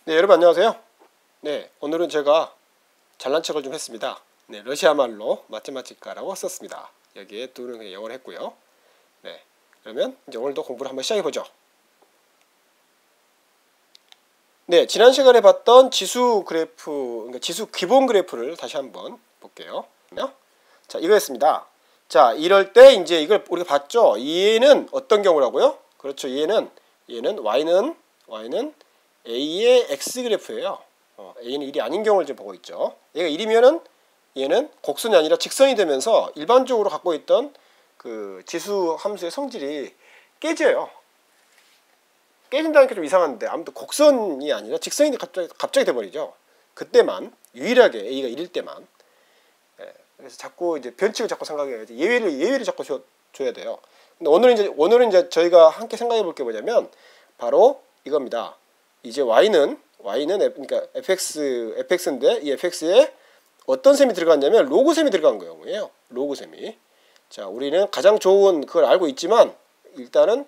네, 여러분 안녕하세요. 네, 오늘은 제가 잘난 척을 좀 했습니다. 네, 러시아 말로 마테마티카라고 썼습니다. 여기에 둘은 그냥 영어를 했고요. 네, 그러면 이제 오늘도 공부를 한번 시작해 보죠. 네, 지난 시간에 봤던 지수 그래프, 그러니까 지수 기본 그래프를 다시 한번 볼게요. 자, 이거였습니다. 자, 이럴 때 이제 이걸 우리가 봤죠. 얘는 어떤 경우라고요? 그렇죠. 얘는 y는 a의 x 그래프예요. a는 1이 아닌 경우를 지금 보고 있죠. 얘가 1이면은 얘는 곡선이 아니라 직선이 되면서 일반적으로 갖고 있던 그 지수 함수의 성질이 깨져요. 깨진다는 게 좀 이상한데 아무튼 곡선이 아니라 직선이 갑자기 돼버리죠. 그때만 유일하게 a가 1일 때만. 그래서 자꾸 이제 변칙을 자꾸 생각해야지 예외를 자꾸 줘야 돼요. 근데 오늘은 이제 저희가 함께 생각해 볼 게 뭐냐면 바로 이겁니다. 이제 y는 그러니까 fx인데 이 fx에 어떤 셈이 들어갔냐면 로그 셈이 들어간 거예요. 로그 셈이. 자, 우리는 가장 좋은 그걸 알고 있지만 일단은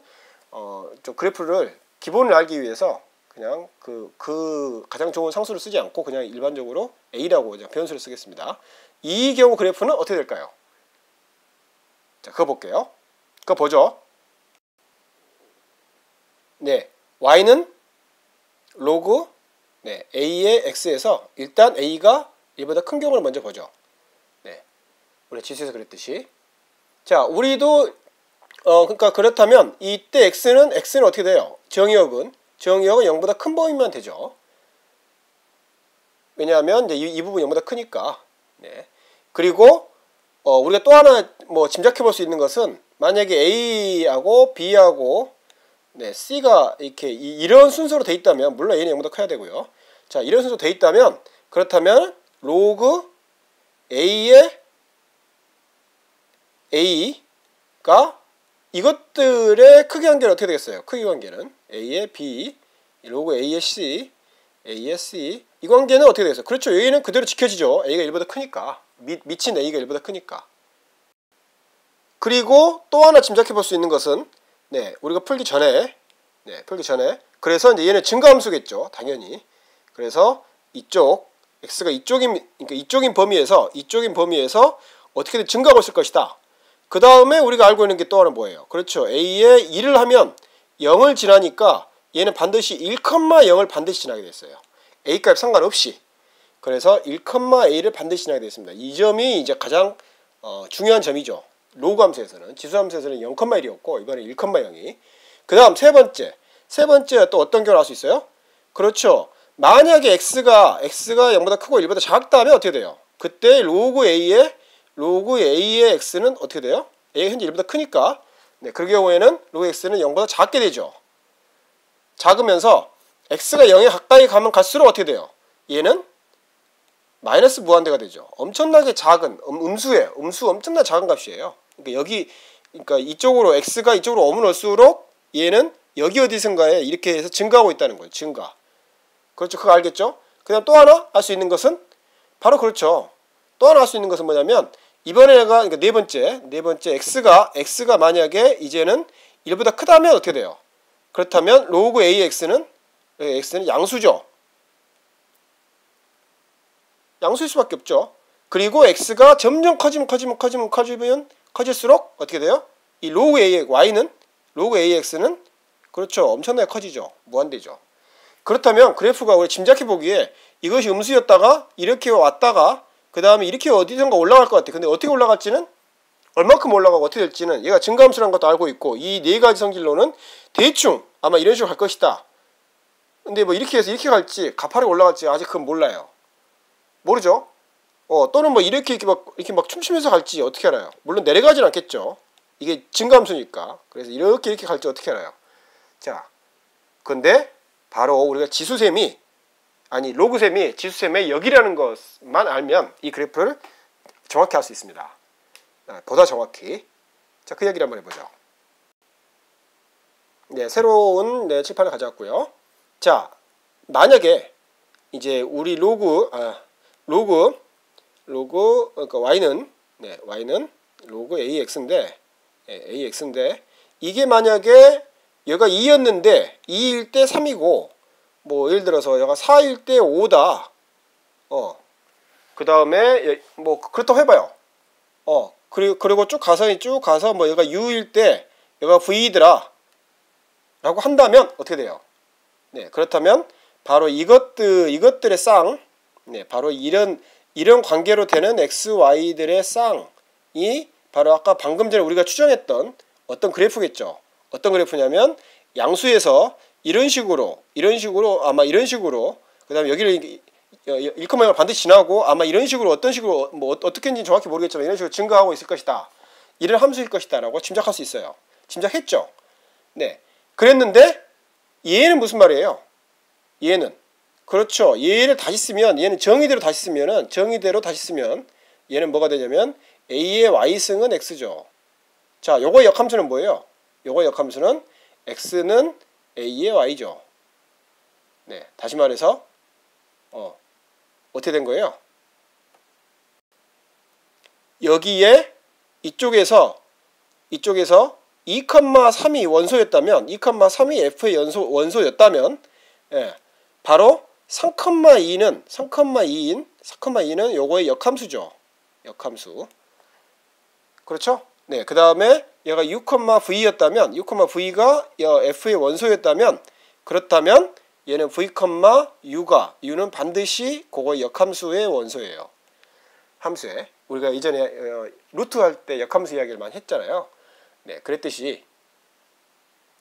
좀 그래프를 기본을 알기 위해서 그냥 그 가장 좋은 상수를 쓰지 않고 그냥 일반적으로 a라고 그냥 변수를 쓰겠습니다. 이 경우 그래프는 어떻게 될까요? 자, 그거 볼게요. 그거 보죠. 네, y는 로그 a의 x에서 일단 a가 1보다 큰 경우를 먼저 보죠. 네, 우리 지수에서 그랬듯이. 자, 우리도 그러니까 그렇다면 이때 x는 어떻게 돼요? 정의역은 0보다 큰 범위만 되죠. 왜냐하면 이제 이 부분 0보다 크니까. 네. 그리고 우리가 또 하나 뭐 짐작해 볼 수 있는 것은 만약에 a하고 b하고 c가 이렇게 이런 순서로 돼 있다면 물론 a는 0보다 커야 되고요. 자, 이런 순서로 돼 있다면 그렇다면 로그 a의 a가 이것들의 크기 관계는 어떻게 되겠어요? 크기 관계는 a의 b, 로그 a의 c, a의 c 이 관계는 어떻게 되겠어요? 그렇죠. a는 그대로 지켜지죠. a가 1보다 크니까. 미친 a가 1보다 크니까. 그리고 또 하나 짐작해 볼 수 있는 것은 우리가 풀기 전에 그래서 이제 얘는 증가함수겠죠. 당연히. 그래서 x가 이쪽인 범위에서 어떻게든 증가하고 있을 것이다. 그 다음에 우리가 알고 있는 게 또 하나 뭐예요? 그렇죠. a에 1을 하면 0을 지나니까 얘는 반드시 1,0을 반드시 지나게 됐어요. a값 상관없이. 그래서 1,a를 반드시 지나게 됐습니다. 이 점이 이제 가장 중요한 점이죠. 로그 함수에서는. 지수 함수에서는 0,1이었고 이번에 1,0이. 그 다음 세 번째 또 어떤 경우 나올 수 있어요? 그렇죠. 만약에 x가 0보다 크고 1보다 작다면 어떻게 돼요? 그때 로그 a의 x는 어떻게 돼요? a가 현재 1보다 크니까 그 경우에는 로그 x는 0보다 작게 되죠. 작으면서 x가 0에 가까이 가면 갈수록 어떻게 돼요? 얘는 마이너스 무한대가 되죠. 엄청나게 작은 음수예요. 음수 엄청나게 작은 값이에요. 그러니까 이쪽으로 x가 이쪽으로 오면 올수록 얘는 여기 어디선가에 이렇게 해서 증가하고 있다는 거예요. 증가. 그렇죠. 그거 알겠죠? 그다음 또 하나 알 수 있는 것은 바로 그렇죠. 또 하나 알 수 있는 것은 뭐냐면 이번에가 그러니까 네 번째 x가 만약에 이제는 1보다 크다면 어떻게 돼요? 그렇다면 로그 ax는 양수죠. 양수일 수밖에 없죠. 그리고 x가 점점 커질수록 어떻게 돼요? 이 로그 ax는 그렇죠. 엄청나게 커지죠. 무한대죠. 그렇다면 그래프가 우리 짐작해 보기에 이것이 음수였다가 이렇게 왔다가 그 다음에 이렇게 어디선가 올라갈 것 같아. 근데 어떻게 올라갈지는 얼마큼 올라가고 어떻게 될지는 얘가 증가함수라는 것도 알고 있고 이 네 가지 성질로는 대충 아마 이런 식으로 갈 것이다. 근데 뭐 이렇게 해서 이렇게 갈지 가파르게 올라갈지 아직 그건 몰라요. 모르죠. 또는 뭐 이렇게 막 춤추면서 갈지 어떻게 알아요? 물론 내려가진 않겠죠. 이게 증가함수니까. 그래서 이렇게 갈지 어떻게 알아요? 자, 근데 바로 우리가 로그셈이 지수셈의 역이라는 것만 알면 이 그래프를 정확히 알 수 있습니다. 보다 정확히. 자, 그 얘기를 한번 해보죠. 네, 새로운 칠판을 가져왔고요. 자, 만약에 이제 우리 그러니까 y는 로그 ax인데 이게 만약에 얘가 2였는데 2일 때 3이고 뭐 예를 들어서 얘가 4일 때 5다. 그 다음에 뭐 그렇다고 해봐요. 그리고 쭉 가서 뭐 얘가 U일 때 얘가 V더라 라고 한다면 어떻게 돼요? 네, 그렇다면 바로 이것들의 쌍, 네, 바로 이런 관계로 되는 XY들의 쌍이 바로 아까 방금 전에 우리가 추정했던 어떤 그래프겠죠. 어떤 그래프냐면 양수에서 이런 식으로 아마 이런 식으로 그다음에 여기를 1,0가 반드시 지나고 아마 이런 식으로 어떤 식으로 뭐 어떻게인지 정확히 모르겠지만 이런 식으로 증가하고 있을 것이다. 이런 함수일 것이다라고 짐작할 수 있어요. 짐작했죠. 네, 그랬는데 얘는 무슨 말이에요? 얘는 그렇죠. 얘를 다시 쓰면 얘는 정의대로 다시 쓰면 얘는 뭐가 되냐면 a의 y승은 x죠. 자, 요거의 역함수는 뭐예요? 요거의 역함수는 x는 a의 y죠. 네, 다시 말해서 어떻게 된 거예요? 여기에 이쪽에서 2,3이 원소였다면 2,3이 f의 원소였다면 예, 바로 3,2는 요거의 역함수죠. 역함수. 그렇죠? 네, 그 다음에 얘가 6,v였다면 6,v가 f의 원소였다면 그렇다면 얘는 v,u는 반드시 그거의 역함수의 원소예요. 함수에 우리가 이전에 루트 할 때 역함수 이야기를 많이 했잖아요. 네, 그랬듯이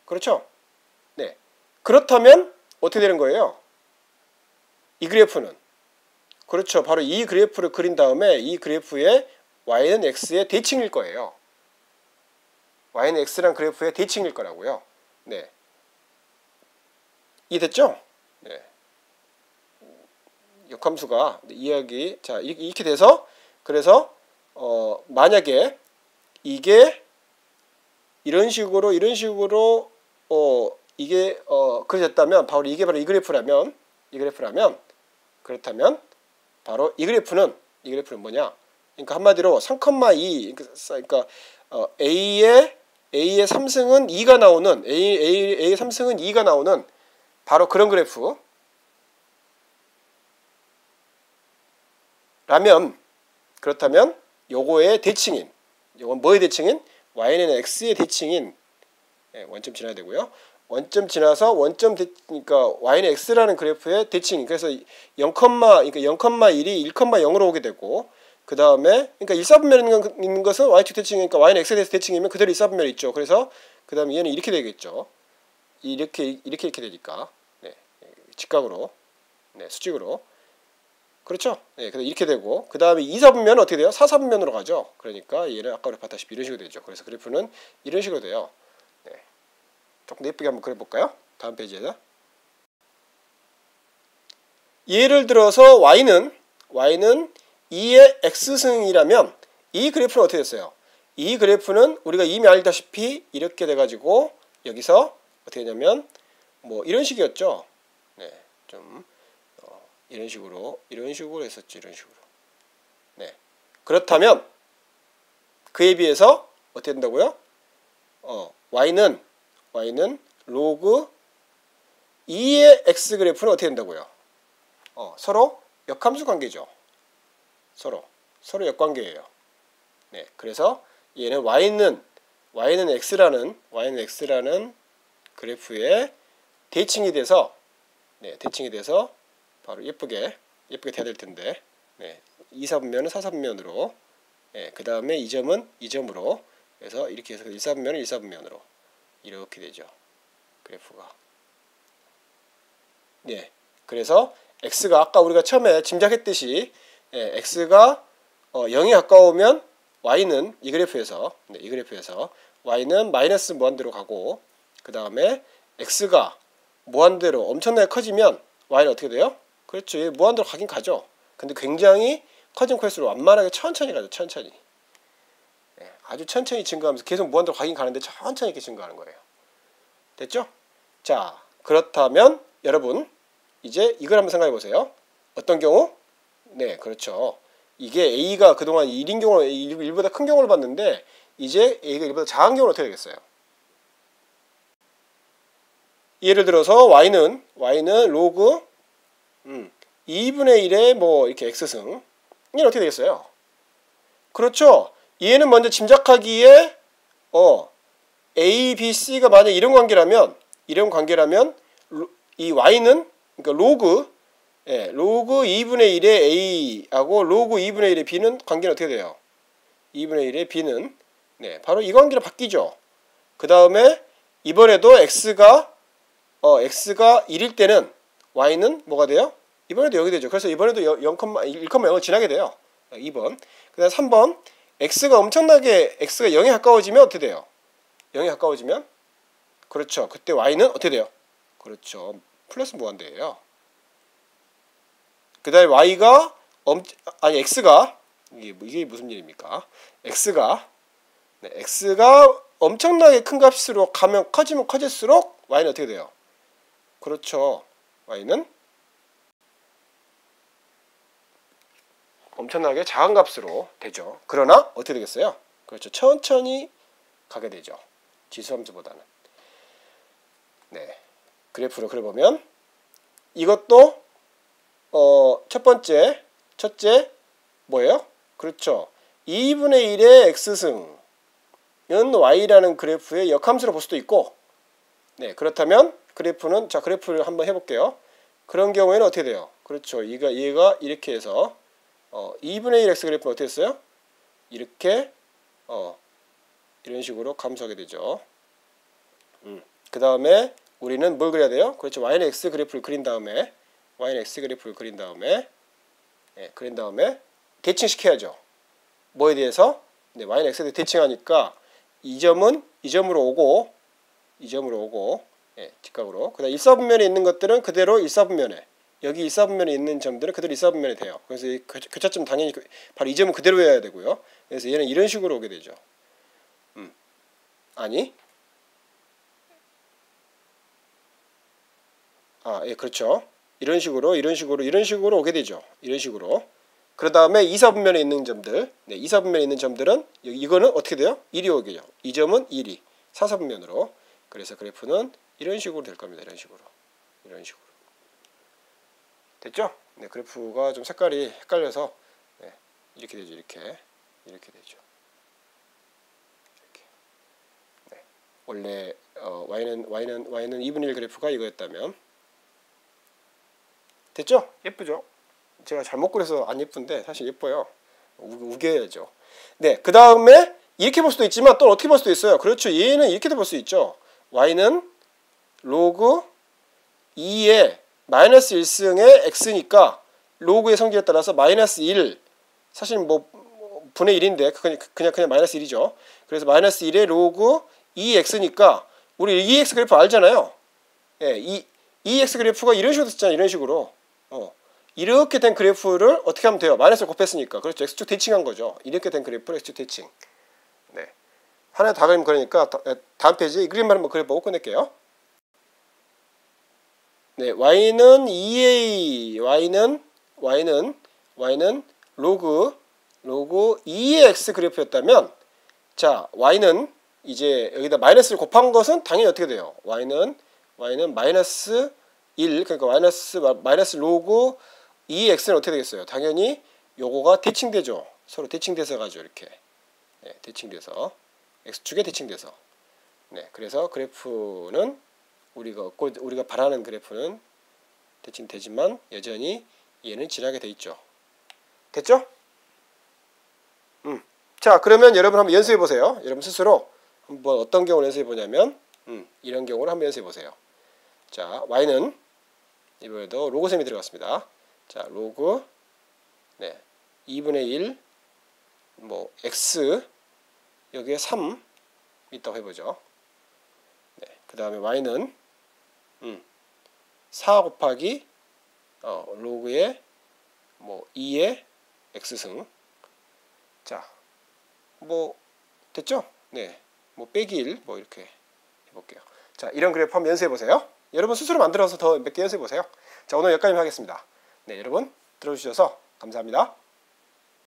그렇죠? 네, 그렇다면 어떻게 되는 거예요? 이 그래프는 그렇죠. 바로 이 그래프를 그린 다음에 이 그래프의 y는 x의 대칭일 거예요. y는 x란 그래프의 대칭일 거라고요. 네, 이해됐죠? 네. 역함수가 이야기 자 이렇게 돼서 그래서 만약에 이게 이런 식으로 이게 그려졌다면 바로 이게 바로 이 그래프라면 그렇다면 바로 이 그래프는 뭐냐? 그러니까 한마디로 3,2 그러니까 A의 3승은 2가 나오는 A의 3승은 2가 나오는 바로 그런 그래프 라면 그렇다면 요거의 대칭인 요건 뭐의 대칭인? y는 x의 대칭인 원점 지나야 되고요. 원점 지나서 그러니까 y는 x라는 그래프의 대칭. 그래서 0,1이 1,0으로 오게 되고 그 다음에 그러니까 1,4분면에 있는 것은 y2 대칭이니까 y는 x에 대해서 대칭이면 그대로 1,4분면에 있죠. 그래서 그 다음에 얘는 이렇게 되겠죠. 이렇게 되니까 네, 직각으로 네, 수직으로 그렇죠. 네, 그래서 이렇게 되고 그 다음에 2,4분면은 어떻게 돼요? 4,4분면으로 가죠. 그러니까 얘는 아까 우리 봤다시피 이런 식으로 되죠. 그래서 그래프는 이런 식으로 돼요. 네. 조금 더 예쁘게 한번 그려볼까요? 다음 페이지에서 예를 들어서 y는 2의 x승이라면 이 그래프는 어떻게 됐어요? 이 그래프는 우리가 이미 알다시피 이렇게 돼가지고 여기서 어떻게 되냐면 뭐 이런 식이었죠. 네, 좀 이런 식으로 했었죠. 이런 식으로. 네, 그렇다면 그에 비해서 어떻게 된다고요? y는 로그 2의 x 그래프는 어떻게 된다고요? 서로 역함수 관계죠. 서로 역관계예요. 네, 그래서 얘는 y는 x라는 그래프의 대칭이 돼서 바로 예쁘게 돼야 될 텐데, 네, 2,4분면은 4,4분면으로, 네, 그 다음에 이 점은 이 점으로, 그래서 이렇게 해서 1,4분면은 1,4분면으로 이렇게 되죠. 그래프가. 네, 그래서 x가 아까 우리가 처음에 짐작했듯이 x가 0에 가까우면 y는 이 그래프에서 y는 마이너스 무한대로 가고 그 다음에 x가 무한대로 엄청나게 커지면 y는 어떻게 돼요? 그렇죠. 무한대로 가긴 가죠. 근데 굉장히 커진 코에스로 완만하게 천천히 가죠. 천천히. 네, 아주 천천히 증가하면서 계속 무한대로 가긴 가는데 천천히 이렇게 증가하는 거예요. 됐죠? 자, 그렇다면 여러분 이제 이걸 한번 생각해 보세요. 어떤 경우? 네, 그렇죠. 이게 A가 그동안 1인 경우 1보다 큰 경우를 봤는데 이제 A가 1보다 작은 경우는 어떻게 되겠어요? 예를 들어서 y는 로그 2분의 1의 뭐 이렇게 x승. 이게 어떻게 되겠어요? 그렇죠. 얘는 먼저 짐작하기에 A, B, C가 만약 이런 관계라면 이 y는 그러니까 로그 2분의 1의 A하고 로그 2분의 1의 B는 관계는 어떻게 돼요? 2분의 1의 B는 바로 이 관계로 바뀌죠. 그 다음에 이번에도 x가 1일 때는 y는 뭐가 돼요? 이번에도 0이 되죠. 그래서 이번에도 1,0을 지나게 돼요. 2번. 그 다음 3번. x가 0에 가까워지면 어떻게 돼요? 0에 가까워지면 그렇죠. 그때 y는 어떻게 돼요? 그렇죠. 플러스 무한대예요. 그 다음에 x가 이게 무슨 일입니까? x가 엄청나게 큰 값으로 가면 커지면 커질수록 y는 어떻게 돼요? 그렇죠. y는 엄청나게 작은 값으로 되죠. 그러나 어떻게 되겠어요? 그렇죠. 천천히 가게 되죠. 지수함수보다는. 그래프로 그려보면 이것도 첫째 뭐예요? 그렇죠. 2분의 1의 x승은 y라는 그래프의 역함수로 볼 수도 있고 그렇다면 그래프를 한번 해볼게요. 그런 경우에는 어떻게 돼요? 그렇죠. 얘가 이렇게 해서 2분의 1 x 그래프는 어떻게 했어요? 이렇게 이런 식으로 감소하게 되죠. 그 다음에 우리는 뭘 그려야 돼요? 그렇죠. y는 x 그래프를 그린 다음에 대칭시켜야죠. 뭐에 대해서? y는 x에 대해 대칭하니까 이 점으로 오고 직각으로. 그다음 1사분면에 있는 것들은 그대로 1사분면에, 여기 1사분면에 있는 점들은 그대로 1사분면에 돼요. 그래서 이 교차점 당연히 바로 이 점은 그대로여야 되고요. 그래서 얘는 이런 식으로 오게 되죠. 그렇죠. 이런 식으로 오게 되죠. 이런 식으로. 그 다음에 2사분면에 있는 점들, 2사분면에 있는 점들은 이거는 어떻게 돼요? 1이 오게 되죠. 이 점은 1이 4사분면으로. 그래서 그래프는 이런 식으로 될 겁니다. 이런 식으로. 됐죠? 그래프가 좀 색깔이 헷갈려서 이렇게 되죠. 이렇게 되죠. 원래 y는 2분의 1 그래프가 이거였다면 됐죠? 예쁘죠? 제가 잘못 그려서 안 예쁜데 사실 예뻐요. 우겨야죠. 그 다음에 이렇게 볼 수도 있지만 또 어떻게 볼 수도 있어요. 그렇죠. 얘는 이렇게도 볼 수 있죠. y는 로그 2의 마이너스 1승의 x니까 로그의 성질에 따라서 마이너스 1, 사실 뭐 분의 1인데 그냥 마이너스 1이죠. 그래서 마이너스 1의 로그 2x니까 우리 2x 그래프 알잖아요. 이 2x 그래프가 이런 식으로 썼잖아요. 이런 식으로. 이렇게 된 그래프를 어떻게 하면 돼요? 마이너스를 곱했으니까. 그렇죠. x축 대칭한 거죠. 이렇게 된 그래프를 x축 대칭. 하나에 다 그리면 그러니까 다음 페이지 이 그림만 한번 그려보고 끝낼게요. y는 2a, y는 로그 2의 x 그래프였다면, 자, y는 이제 여기다 마이너스를 곱한 것은 당연히 어떻게 돼요? y는 마이너스 1, 그러니까 마이너스 로그 2x는 어떻게 되겠어요? 당연히 요거가 대칭되죠. 서로 대칭돼서 가죠. 이렇게. 대칭돼서. x축에 대칭돼서. 그래서 그래프는 우리가 바라는 그래프는 대칭되지만 여전히 얘는 지나게 돼 있죠. 됐죠? 자, 그러면 여러분 한번 연습해 보세요. 여러분 스스로 한번 어떤 경우를 연습해 보냐면 이런 경우를 한번 연습해 보세요. 자, y는 이번에도 로그셈이 들어갔습니다. 자, 로그 2분의 1 뭐 x 여기에 3 있다고 해보죠. 그 다음에 y는 4 곱하기 로그의 뭐 2의 x승. 자, 뭐 됐죠? 뭐 빼기 1 뭐 이렇게 해볼게요. 자, 이런 그래프 한번 연습해 보세요. 여러분 스스로 만들어서 더 몇 개 연습해 보세요. 자, 오늘 여기까지 하겠습니다. 여러분 들어주셔서 감사합니다.